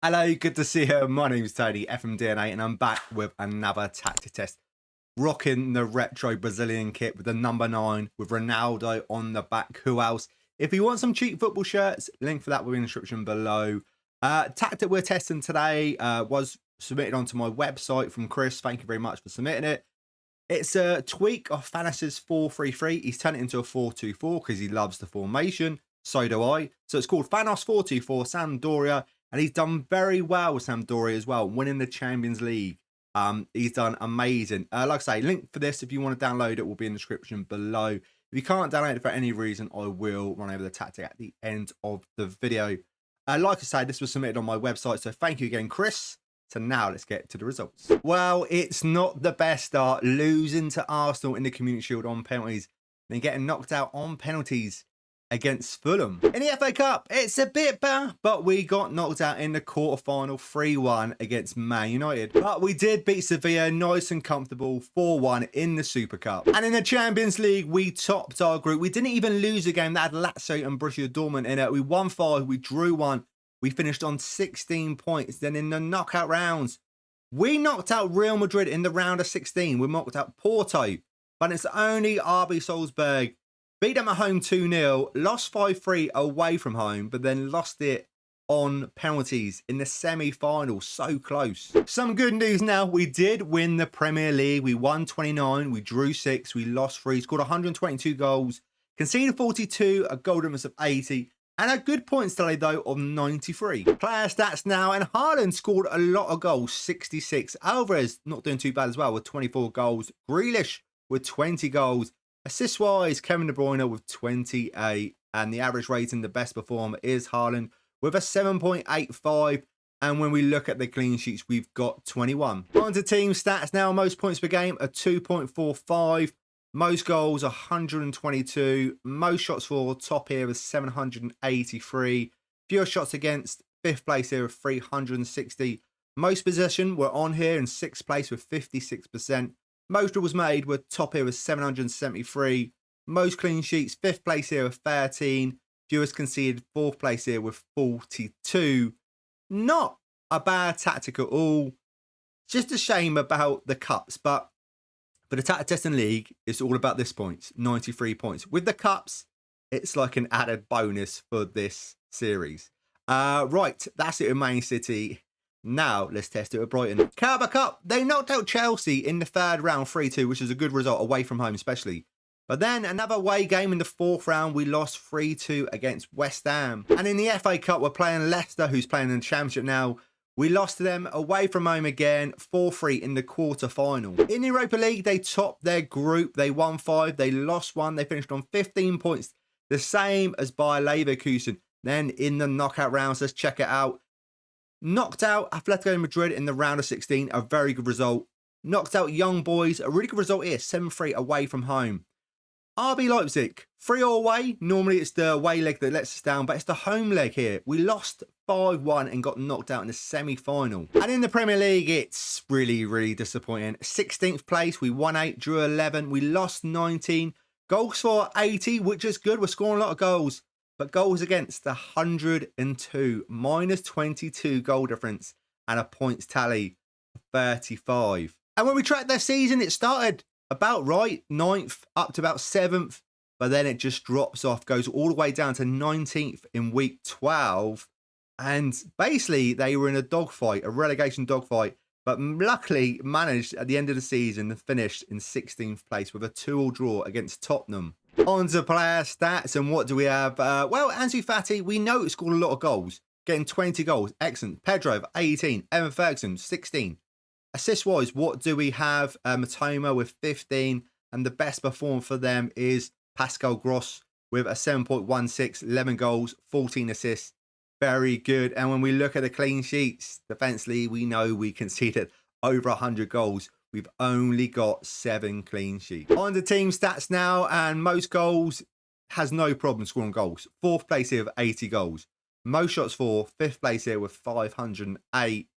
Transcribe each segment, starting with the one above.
Hello, good to see you. My name's Tony, FM24, and I'm back with another tactic test. Rocking the retro Brazilian kit with the number 9 with Ronaldo on the back. Who else? If you want some cheap football shirts, link for that will be in the description below. Tactic we're testing today was submitted onto my website from Chris. Thank you very much for submitting it. It's a tweak of THANOS' 4-3-3. He's turned it into a 4-2-4 because he loves the formation. So do I. So it's called THANOS 4-2-4 Sampdoria. And he's done very well with Sampdoria as well, winning the Champions League. He's done amazing. Like I say, link for this if you want to download it will be in the description below. If you can't download it for any reason, I will run over the tactic at the end of the video. Like I say, this was submitted on my website, so thank you again, Chris. So now let's get to the results. Well, it's not the best start, losing to Arsenal in the Community Shield on penalties, then getting knocked out on penalties against Fulham. In the FA Cup, it's a bit better, but we got knocked out in the quarter-final 3-1 against Man United. But we did beat Sevilla nice and comfortable 4-1 in the Super Cup. And in the Champions League, we topped our group. We didn't even lose a game that had Lazio and Borussia Dortmund in it. We won 5, we drew 1. We finished on 16 points. Then in the knockout rounds, we knocked out Real Madrid in the round of 16. We knocked out Porto, but it's only RB Salzburg. Beat them at home 2-0, lost 5-3 away from home, but then lost it on penalties in the semi-final. So close. Some good news now. We did win the Premier League. We won 29, we drew 6, we lost 3, scored 122 goals, conceded 42, a goal difference of 80, and a good points tally though of 93. Player stats now, and Haaland scored a lot of goals, 66. Alvarez not doing too bad as well with 24 goals. Grealish with 20 goals. Assist-wise, Kevin De Bruyne with 28, and the average rating, the best performer is Haaland with a 7.85. And when we look at the clean sheets, we've got 21. On to team stats now. Most points per game are 2.45. Most goals, 122. Most shots for, top here is 783. Fewer shots against, 5th place here with 360. Most possession, we're on here in 6th place with 56%. Most dribbles made were top here with 773. Most clean sheets, 5th place here with 13. Fewest conceded, 4th place here with 42. Not a bad tactic at all. Just a shame about the cups, but for the tactic testing league, it's all about this points, 93 points. With the cups, it's like an added bonus for this series. Right, that's it with Man City. Now, let's test it with Brighton. Carabao Cup, they knocked out Chelsea in the 3rd round 3-2, which is a good result away from home especially. But then another away game in the 4th round, we lost 3-2 against West Ham. And in the FA Cup, we're playing Leicester, who's playing in the Championship now. We lost to them away from home again, 4-3 in the quarter-final. In the Europa League, they topped their group. They won 5, they lost 1. They finished on 15 points, the same as Bayer Leverkusen. Then in the knockout rounds, let's check it out. Knocked out Atletico Madrid in the round of 16, a very good result. Knocked out Young Boys, a really good result here, 7-3 away from home. RB Leipzig, 3-0 away. Normally it's the away leg that lets us down, but it's the home leg here. We lost 5-1 and got knocked out in the semi-final. And in the Premier League, it's really, really disappointing. 16th place, we won 8, drew 11, we lost 19. Goals for 80, which is good. We're scoring a lot of goals. But goals against, 102, minus 22 goal difference, and a points tally of 35. And when we tracked their season, it started about right, 9th up to about 7th, but then it just drops off, goes all the way down to 19th in week 12. And basically, they were in a dogfight, a relegation dogfight, but luckily managed at the end of the season to finish in 16th place with a 2-2 draw against Tottenham. On to player stats, and what do we have? Well, Ansu Fati, we know he scored a lot of goals, getting 20 goals. Excellent. Pedro, 18. Evan Ferguson, 16. Assist-wise, what do we have? Matoma with 15, and the best performer for them is Pascal Gross with a 7.16, 11 goals, 14 assists. Very good. And when we look at the clean sheets, defensively, we know we conceded over 100 goals. We've only got 7 clean sheets. On the team stats now, and most goals, has no problem scoring goals. 4th place here with 80 goals. Most shots for, 5th place here with 508.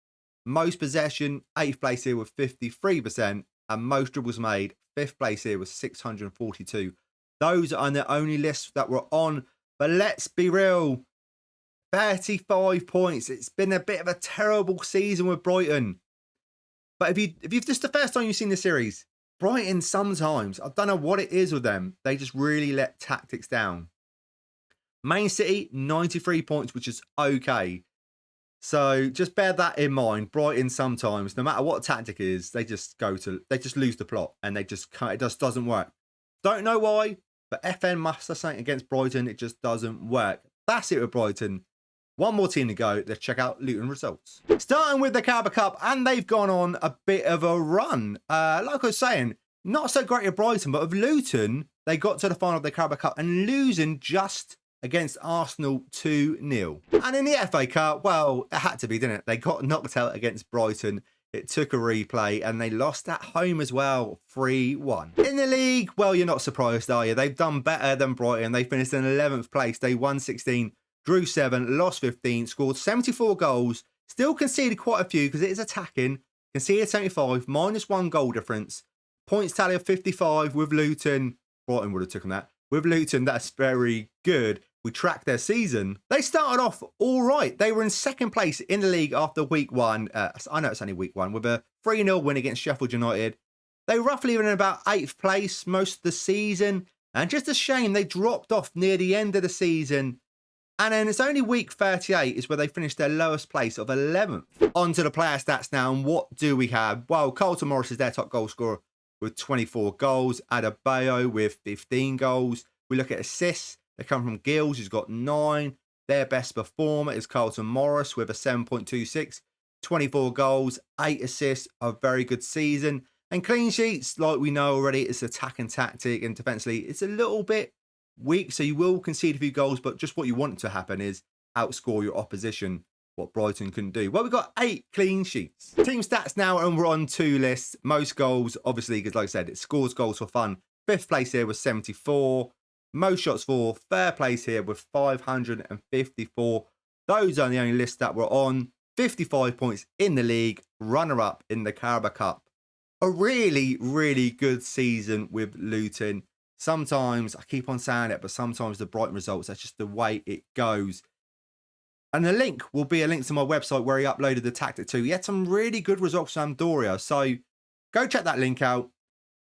Most possession, 8th place here with 53%. And most dribbles made, 5th place here with 642. Those are the only lists that we're on. But let's be real. 35 points. It's been a bit of a terrible season with Brighton. But if you've just the first time you've seen the series, Brighton sometimes, I don't know what it is with them, they just really let tactics down. Man City, 93 points, which is okay. So just bear that in mind. Brighton sometimes, no matter what tactic is, they just lose the plot and it just doesn't work. Don't know why, but FN must have something against Brighton. It just doesn't work. That's it with Brighton. One more team to go. Let's check out Luton results. Starting with the Carabao Cup, and they've gone on a bit of a run. Like I was saying, not so great at Brighton, but with Luton, they got to the final of the Carabao Cup and losing just against Arsenal 2-0. And in the FA Cup, well, it had to be, didn't it? They got knocked out against Brighton. It took a replay and they lost at home as well, 3-1. In the league, well, you're not surprised, are you? They've done better than Brighton. They finished in 11th place. They won 16, drew 7, lost 15, scored 74 goals, still conceded quite a few because it is attacking. Conceded 75, -1 goal difference. Points tally of 55 with Luton. Brighton would have taken that. With Luton, that's very good. We tracked their season. They started off all right. They were in second place in the league after week 1. I know it's only week 1 with a 3-0 win against Sheffield United. They roughly were in about 8th place most of the season. And just a shame they dropped off near the end of the season. And then it's only week 38 is where they finished their lowest place of 11th. On to the player stats now. And what do we have? Well, Carlton Morris is their top goal scorer with 24 goals. Adebayo with 15 goals. We look at assists. They come from Gills, who's got 9. Their best performer is Carlton Morris with a 7.26. 24 goals, 8 assists, a very good season. And clean sheets, like we know already, it's attacking tactic and defensively, it's a little bit weak. So you will concede a few goals, but just what you want to happen is outscore your opposition, what Brighton can do. Well, we've got 8 clean sheets. Team stats now, and we're on 2 lists. Most goals, obviously, because like I said, it scores goals for fun. 5th place here was 74. Most shots for, third place here with 554. Those are the only lists that were on. 55 points in the league, runner-up in the Carabao Cup. A really, really good season with Luton. Sometimes, I keep on saying it, but sometimes the Brighton results, that's just the way it goes. And the link will be a link to my website where he uploaded the tactic too. He had some really good results for SAMPDORIA. So go check that link out.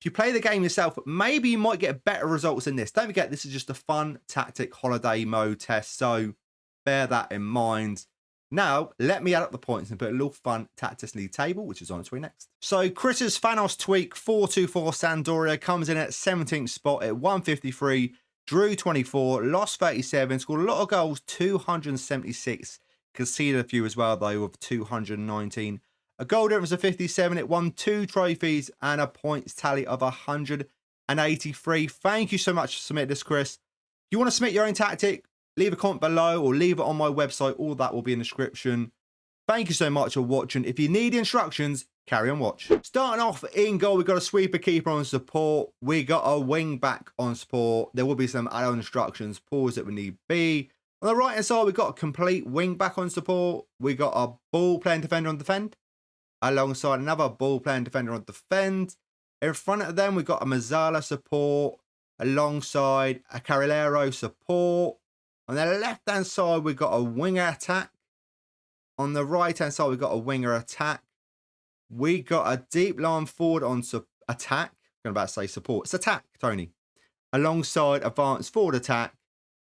If you play the game yourself, maybe you might get better results than this. Don't forget, this is just a fun tactic holiday mode test. So bear that in mind. Now, let me add up the points and put a little fun tactics league table, which is on its way next. So Chris's THANOS tweak 424 SAMPDORIA comes in at 17th spot at 153. Drew 24, lost 37, scored a lot of goals, 276. Conceded a few as well, though, with 219. A goal difference of 57. It won 2 trophies and a points tally of 183. Thank you so much for submitting this, Chris. If you want to submit your own tactic, leave a comment below or leave it on my website. All that will be in the description. Thank you so much for watching. If you need instructions, carry on watch. Starting off in goal, we've got a sweeper keeper on support. We got a wing back on support. There will be some add-on instructions, pause it when need be. On the right hand side, we've got a complete wing back on support. We got a ball playing defender on defend, alongside another ball playing defender on defend. In front of them, we've got a Mazzala support alongside a Carrilero support. On the left hand side, we've got a winger attack. On the right hand side, we've got a winger attack. We got a deep line forward on attack. I'm about to say support. It's attack, Tony. Alongside advanced forward attack.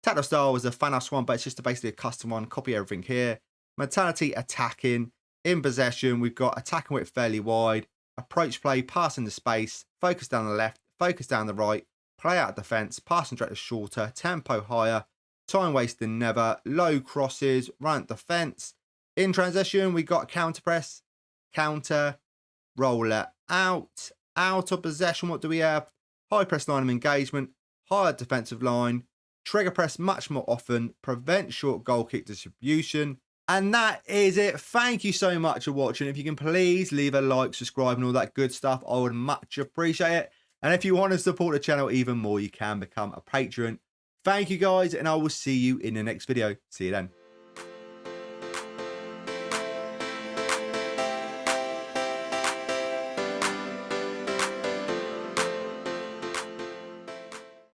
Tactical style was a THANOS one, but it's just basically a custom one. Copy everything here. Mentality attacking. In possession, we've got attacking width fairly wide. Approach play, passing the space. Focus down the left. Focus down the right. Play out defence. Passing direction shorter. Tempo higher. Time wasting never. Low crosses. Run at defence. In transition, we got counter press. Counter. Roller out. Out of possession, what do we have? High press line of engagement. Higher defensive line. Trigger press much more often. Prevent short goal kick distribution. And that is it. Thank you so much for watching. If you can please leave a like, subscribe and all that good stuff, I would much appreciate it. And if you want to support the channel even more, you can become a patron. Thank you guys, and I will see you in the next video. See you then.